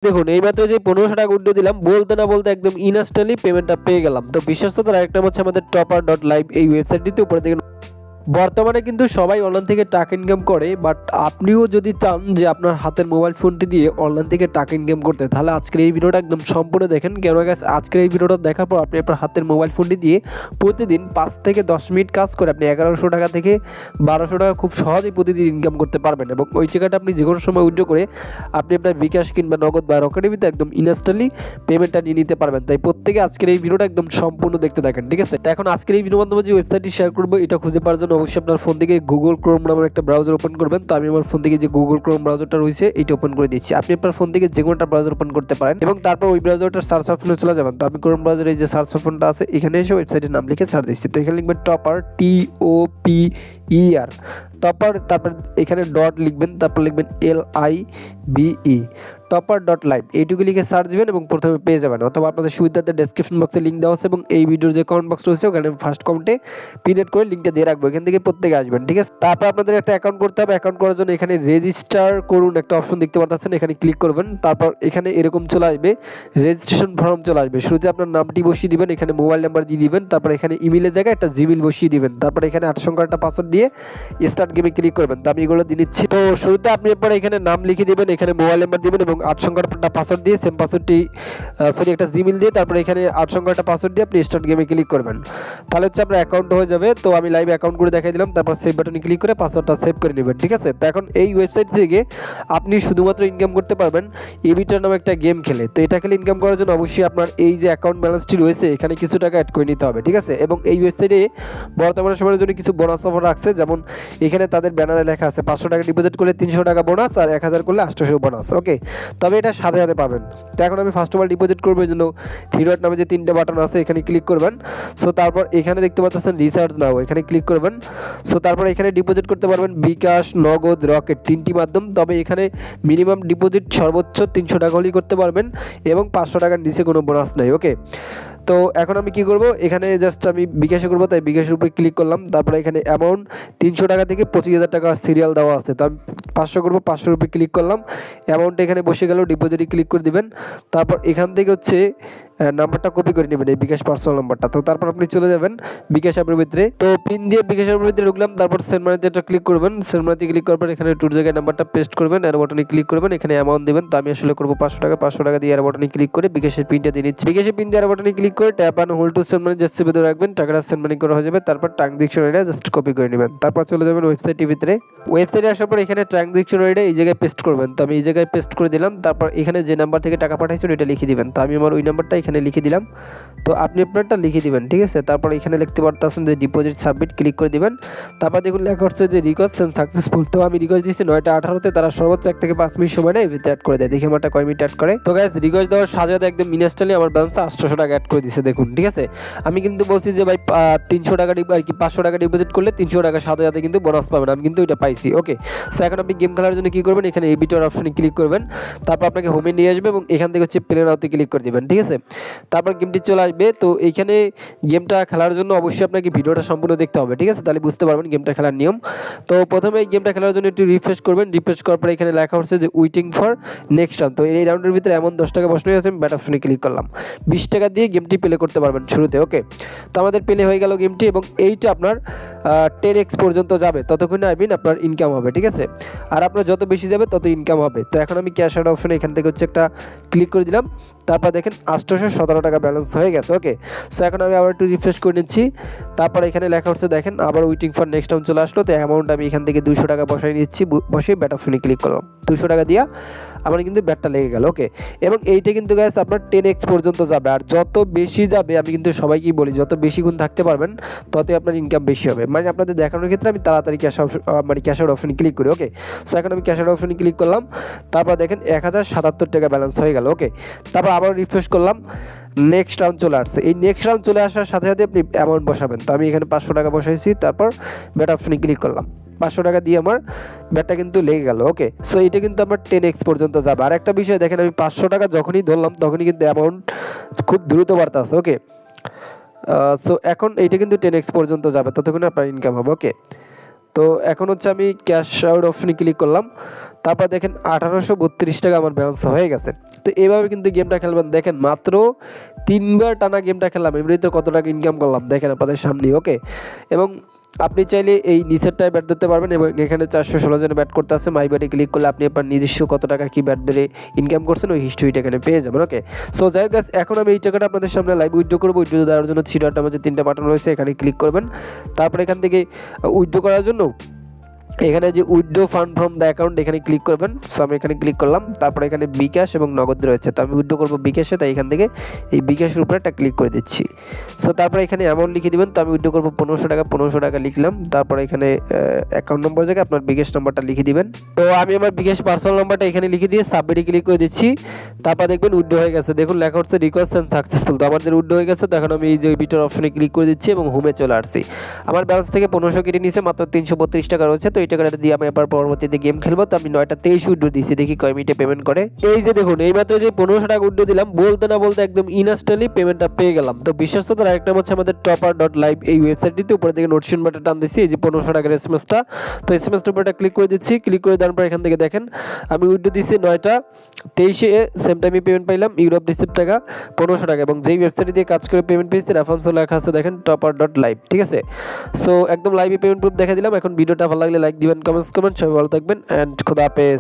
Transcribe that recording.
দেখুন এইমাত্র যে ১৫০০ টাকা উইথড্র দিলাম, বলতে না বলতে একদম ইনস্ট্যান্টলি পেমেন্টটা পেয়ে গেলাম। তো বিশ্বস্ততার আরেকটা নাম হচ্ছে আমাদের টপার.লাইভ এই ওয়েবসাইটটিতে উপরে দেখুন বর্তমানে কিন্তু সবাই অনলাইন থেকে টাকা ইনকাম করে, বাট আপনিও যদি চান যে আপনার হাতের মোবাইল ফোনটি দিয়ে অনলাইন থেকে টাকা ইনকাম করতে, তাহলে আজকের এই ভিডিওটা একদম সম্পূর্ণ দেখেন। কেন গাইস, আজকের এই ভিডিওটা দেখার পর আপনি আপনার হাতের মোবাইল ফোনটি দিয়ে প্রতিদিন ৫ থেকে ১০ মিনিট কাজ করে আপনি ১১০০ টাকা থেকে ১২০০ টাকা খুব সহজেই প্রতিদিন ইনকাম করতে পারবেন, এবং ওই টাকাটা আপনি যে কোনো সময় উইথড্র করে আপনি আপনার বিকাশ কিংবা নগদ বা রকেটিভিতে একদম ইনস্ট্যান্টলি পেমেন্টটা নিয়ে নিতে পারবেন। তাই প্রত্যেকে আজকের এই ভিডিওটা একদম সম্পূর্ণ দেখতে থাকেন, ঠিক আছে? তো এখন আজকের এই ভিডিওর মাধ্যমে যে ওয়েবসাইটটি শেয়ার করবো, এটা খুঁজে পাওয়ার জন্য অবশ্যই আপনার ফোন থেকে গুগল ক্রোম নামের একটা ব্রাউজার ওপেন করবেন। তো আমি আমার ফোন থেকে যে গুগল ক্রোম ব্রাউজারটা রয়েছে এটা ওপেন করে দিচ্ছি। আপনি আপনার ফোন থেকে যে কোনো একটা ব্রাউজার ওপেন করতে পারেন এবং তারপর ওই ব্রাউজারটার সার্চ অপশনে চলে যাবেন। তো আমি ক্রোম ব্রাউজারে যে সার্চ অপশনটা আছে এখানে এসে ওয়েবসাইটের নাম লিখে সার্চ দিচ্ছি। তো এখানে লিখবেন টপার, TOPER টপার, তারপর এখানে ডট লিখবেন, তারপর লিখবেন LIVE টপার.লাইভ এইটুকু লিখে সার্চ দিবেন এবং প্রথমে পেয়ে যাবেন, অথবা আপনাদের সুবিধাতে ডেসক্রিপশন বক্সে লিঙ্ক দেওয়া আছে এবং এই ভিডিওর যে কমেন্ট বক্স রয়েছে ওখানে ফার্স্ট কমেন্টে পিনেট করে লিঙ্কটা দিয়ে রাখবো, এখান থেকে প্রত্যেকে আসবেন, ঠিক আছে? তারপর আপনাদের একটা অ্যাকাউন্ট করতে হবে। অ্যাকাউন্ট করার জন্য এখানে রেজিস্টার করুন একটা অপশন দেখতে পাচ্ছেন, এখানে ক্লিক করবেন। তারপর এখানে এরকম চলে আসবে, রেজিস্ট্রেশন ফর্ম চলে আসবে। শুরুতে আপনার নামটি বসিয়ে দিবেন, এখানে মোবাইল নাম্বার দিয়ে দিবেন, তারপর এখানে ইমেলের জায়গায় একটা জিমেইল বসিয়ে দিবেন, তারপর এখানে ৮ সংখ্যার একটা পাসওয়ার্ড দিয়ে স্টার্ট গেমে ক্লিক করবেন। তো আমি এগুলো দিয়ে নিচ্ছি। তো শুরুতে আপনি এরপর এখানে নাম লিখে দিবেন, এখানে মোবাইল নাম্বার দিবেন এবং ৮ সংখ্যার একটা পাসওয়ার্ড দিয়ে সেম পাসওয়ার্ডটি একটা জিমেইল দিয়ে তারপর এখানে ৮ সংখ্যার একটা পাসওয়ার্ড দিয়ে আপনি স্টার্ট গেমে ক্লিক করবেন। তাহলে হচ্ছে আপনার অ্যাকাউন্ট হয়ে যাবে। তো আমি লাইভ অ্যাকাউন্ট করে দেখাই দিলাম, তারপর সেভ বাটনে ক্লিক করে পাসওয়ার্ডটা সেভ করে নেবেন, ঠিক আছে? তো এখন এই ওয়েবসাইট থেকে আপনি শুধুমাত্র ইনকাম করতে পারবেন এবিটার নামে একটা গেম খেলে। তো এটা খেলে ইনকাম করার জন্য অবশ্যই আপনার এই যে অ্যাকাউন্ট ব্যালেন্সটি রয়েছে এখানে কিছু টাকা অ্যাড করে নিতে হবে, ঠিক আছে? এবং এই ওয়েবসাইটে বর্তমানে সময়ের জন্য কিছু বোনাস অফার রাখছে, যেমন এখানে তাদের ব্যানারে লেখা আছে ৫০০ টাকা ডিপোজিট করলে ৩০০ টাকা বোনাস আর ১০০০ করলে ৮০০ বোনাস, ওকে? তবে এটা সাথে সাথে পাবেন। তো এখন আমি ফার্স্ট অফ অল ডিপোজিট করবো, এই জন্য থ্রি ডট নামে যে ৩টে বাটন আছে এখানে ক্লিক করবেন। সো তারপর এখানে দেখতে পাচ্ছেন রিচার্জ নাও, এখানে ক্লিক করবেন। সো তারপর এখানে ডিপোজিট করতে পারবেন বিকাশ, নগদ, রকেট ৩টি মাধ্যম। তবে এখানে মিনিমাম ডিপোজিট সর্বোচ্চ ৩০০ টাকা হলেই করতে পারবেন এবং ৫০০ টাকার নিচে কোনো বোনাস নেই, ওকে? তো এখন আমি কি করব, এখানে জাস্ট আমি বিকাশে করবো, তাই বিকাশের উপরে ক্লিক করলাম। তারপরে এখানে অ্যামাউন্ট ৩০০ টাকা থেকে ২৫,০০০ টাকা সিরিয়াল দেওয়া আছে, তো আমি ৫০০ করবো, ৫০০ উপরে ক্লিক করলাম। অ্যামাউন্টটা এখানে বসে গেল, ডিপোজিটে ক্লিক করে দিবেন। তারপর এখান থেকে হচ্ছে নাম্বারটা কপি করে নেবেন, এই বিকাশ পার্সোনাল নাম্বারটা। তো তারপর আপনি চলে যাবেন বিকাশ অ্যাপের ভিতরে, তো পিন দিয়ে বিকাশ অ্যাপের ভিতরে ঢুকলাম। তারপর সেন্ড মানিতে একটা ক্লিক করবেন, সেন্ড মানিতে ক্লিক করার পর এখানে টুর জায়গায় নাম্বারটা পেস্ট করবেন, এর বাটনে ক্লিক করবেন, এখানে অ্যামাউন্ট দিবেন। তো আমি আসলে করবো ৫০০ টাকা, ৫০০ টাকা দিয়ে এর বাটনে ক্লিক করে বিকাশের পিনটা দিয়ে নিচ্ছি। বিকাশের পিন দিয়ে এর বাটনে ক্লিক করে tap and hold to send money just চেপে রাখবেন, টাকাটা সেন্ড মানি করা হয়ে যাবে। তারপর ট্রানজাকশন আইডি জাস্ট কপি করে নেবেন, তারপর চলে যাবেন ওয়েবসাইটের ভিতরে। ওয়েবসাইটে আসার পর এখানে ট্রানজাকশন আইডি এই জায়গায় পেস্ট করবেন, তো আমি এই জায়গায় পেস্ট করে দিলাম। তারপর এখানে যে নাম্বার থেকে টাকা পাঠাইছেন ওইটা লিখে দিবেন, তো আমি আমার ওই নাম্বারটা এখানে লিখে দিলাম। তো আপনি আপনারটা লিখে দিবেন, ঠিক আছে? তারপর এখানে লিখতে পারতেছেন যে ডিপোজিট সাবমিট, ক্লিক করে দিবেন। তারপর দেখুন লেখা হচ্ছে যে রিকোয়েস্ট সেন্ড সাকসেসফুল। তো আমি রিকোয়েস্ট দিচ্ছি ৯টা ১৮তে, তারা সর্বোচ্চ ১ থেকে ৫ মিনিট সময় নেয় এভিতে অ্যাড করে দেয়। দেখি আমারটা কয় মিনিট অ্যাড করে। তো গাইস, রিকোয়েস্ট দেওয়ার সাথে সাথে একদম ইনস্ট্যান্টলি আমার ব্যালেন্সে ৮০০ টাকা অ্যাড করে দিয়েছে, দেখুন, ঠিক আছে? আমি কিন্তু বলছি যে ভাই ৩০০ টাকা আর কি ৫০০ টাকা ডিপোজিট করলে ৩০০ টাকা সাথে সাথে কিন্তু বোনাস পাবেন, আমি কিন্তু ওইটা পাইছি, ওকে? সো এখন আপনি গেম খেলার জন্য কি করবেন, এখানে এবিটার অপশনে ক্লিক করবেন। তারপর আপনাকে হোমে নিয়ে আসবে এবং এখান থেকে হচ্ছে প্লে নাওতে ক্লিক করে দিবেন, ঠিক আছে? তারপর গেমটি চলে আসবে। তো এইখানে গেমটা খেলার জন্য অবশ্যই আপনাকে ভিডিওটা সম্পূর্ণ দেখতে হবে, ঠিক আছে? তাহলে বুঝতে পারবেন গেমটা খেলার নিয়ম। তো প্রথমে এই গেমটা খেলার জন্য একটু রিফ্রেশ করবেন, রিফ্রেশ করার পরে এখানে লেখা হচ্ছে যে ওয়েটিং ফর নেক্সট রাউন্ড। তো এই রাউন্ডের ভিতরে এমন ১০ টাকা বসানো আছে, আমি ব্যাট অপশনে ক্লিক করলাম। ২০ টাকা দিয়ে গেমটি প্লে করতে পারবেন শুরুতে, ওকে? তো আমাদের প্লে হয়ে গেল গেমটি এবং এইটা আপনার 10x পর্যন্ত যাবে, ততক্ষণে আপনার ইনকাম হবে, ঠিক আছে? আর আপনার যত বেশি যাবে তত ইনকাম হবে। তো এখন আমি ক্যাশ আউট অপশনে এখান থেকে হচ্ছে একটা ক্লিক করে দিলাম। তারপর দেখেন ৮১৭ টাকা ব্যালেন্স হয়ে গেছে, ওকে? সো এখন আমি আবার একটু রিফ্রেশ করে নিচ্ছি। তারপর এখানে লেখা হচ্ছে দেখেন আবার ওয়েটিং ফর নেক্সট রাউন্ড চলে আসলো। তো অ্যামাউন্ট আমি এখান থেকে ২০০ টাকা বসাই নিচ্ছি, বসে ব্যাট অপশনে ক্লিক করলাম। ২০০ টাকা দিয়া আমার কিন্তু ব্যাটটা লেগে গেল, ওকে? এবং এইটা কিন্তু গাইস আপনার 10x পর্যন্ত যাবে, আর যত বেশি যাবে আমি কিন্তু সবাইকেই বলি যত বেশি গুণ থাকতে পারবেন ততই আপনার ইনকাম বেশি হবে। মানে আপনাদের দেখানোর ক্ষেত্রে আমি তাড়াতাড়ি ক্যাশ আউট অপশনে ক্লিক করি, ওকে? সো এখন আমি ক্যাশ আউট অপশনে ক্লিক করলাম। তারপর দেখেন ১০৭৭ টাকা ব্যালেন্স হয়ে গেল, ওকে? তারপর আবার রিফ্রেশ করলাম, নেক্সট রাউন্ড চলে আসছে। এই নেক্সট রাউন্ড চলে আসার সাথে সাথে আপনি অ্যামাউন্ট বসাবেন। তো আমি এখানে ৫০০ টাকা বসাইছি, তারপর ব্যাট অপশনে ক্লিক করলাম। ৫০০ টাকা দিয়ে আমার ব্যাটটা কিন্তু লেগে গেল, ওকে? সো এটা কিন্তু আমার 10x পর্যন্ত যাবে। আর একটা বিষয় দেখেন, আমি ৫০০ টাকা যখনই ধরলাম তখনই কিন্তু অ্যামাউন্ট খুব দ্রুত বাড়তেছে, ওকে? সো এখন এইটা কিন্তু 10x পর্যন্ত যাবে, ততক্ষণে আপনার ইনকাম হবে, ওকে? তো এখন হচ্ছে আমি ক্যাশ আউট অপশনে ক্লিক করলাম। তারপর দেখেন ১৮৩২ টাকা আমার ব্যালেন্স হয়ে গেছে। তো এইভাবে কিন্তু গেমটা খেলবেন। দেখেন মাত্র 3বার টানা গেমটা খেললাম, এমনিতে কত টাকা ইনকাম করলাম দেখেন আপনাদের সামনে। ওকে, এবং আপনি চাইলে এই নিচেরটায় ব্যাট দিতে পারবেন এবং এখানে 416 জন ব্যাট করতে আছে। মাই ব্যাটে ক্লিক করলে আপনি আপনার নিজস্ব কত টাকা কি ব্যাট ধরে ইনকাম করছেন ওই হিস্ট্রিটা এখানে পেয়ে যাবেন। ওকে, সো যাই হোক গাইস, এখন আমি এই টাকাটা আপনাদের সামনে লাইভ উইথড্র করবো। উইথড্র দেওয়ার জন্য 3 ডটের মধ্যে 3টা বাটন রয়েছে, এখানে ক্লিক করবেন। তারপর এখান থেকে উইথড্র করার জন্য এখানে যে withdraw fund from the account এখানে ক্লিক করবেন। সো আমি এখানে ক্লিক করলাম। তারপরে এখানে বিকাশ এবং নগদ রয়েছে, তো আমি উইথড্র করবো বিকাশে, তাই এখান থেকে এই বিকাশের উপরে একটা ক্লিক করে দিচ্ছি। সো তারপরে এখানে অ্যামাউন্ট লিখে দিবেন। তো আমি উইথড্র করবো 1500 টাকা লিখলাম। তারপরে এখানে অ্যাকাউন্ট নম্বর জায়গায় আপনার বিকাশ নাম্বারটা লিখে দিবেন। তো আমি আমার বিকাশ পার্সোনাল নাম্বারটা এখানে লিখে দিয়ে সাবমিটে ক্লিক করে দিচ্ছি। তারপর দেখবেন উইথড্র হয়ে গেছে, দেখুন লেখা হচ্ছে রিকোয়েস্ট এন্ড সাকসেসফুল। তো আমাদের উইথড্র হয়ে গেছে। তো এখন আমি এই যে বিটার অপশনে ক্লিক করে দিচ্ছি এবং হোমে চলে আসছি। আমার ব্যালেন্স থেকে 1500 কেটে নিয়েছে, মাত্র 332 টাকা রয়েছে। তো এই টাকাটা দিয়ে আমি এবার পরবর্তীতে গেম খেলবো। তো আমি 9টা 23 উইথড্র দিয়েছি, দেখি কয় মিনিটে পেমেন্ট করে। এই যে দেখুন, এই মাত্র যে 1500 টাকা উইথড্র দিলাম, বলতে না বলতে একদম ইনস্ট্যান্টলি পেমেন্টটা পেয়ে গেলাম। তো বিশ্বস্ততার আরেকটা হচ্ছে আমাদের topper.live এই ওয়েবসাইটটিতে উপরে থেকে নোটিফিকেশন বাটন টান দিচ্ছি, এই যে 1500 টাকার এসএমএসটা। তো এসএমএসটার উপরে ক্লিক করে দিচ্ছি। ক্লিক করে দেওয়ার পর এখান থেকে দেখেন আমি উইথড্র দিচ্ছি 9টা 23 সেম টাইমে পেমেন্ট পাইলাম। ইউরোপ রিসিপ্ট টাকা 1500 টাকা, এবং যেই ওয়েবসাইট দিয়ে কাজ করে পেমেন্ট পেয়েছি রেফারেন্সও লেখা আছে দেখেন topper.live। ঠিক আছে, সো একদম লাইভে পেমেন্ট প্রুফ দেখা দিলাম। এখন ভিডিওটা ভালো লাগলে লাইক দিবেন, কমেন্টস করবেন। সবাই ভালো থাকবেন এন্ড খোদা হাফেজ।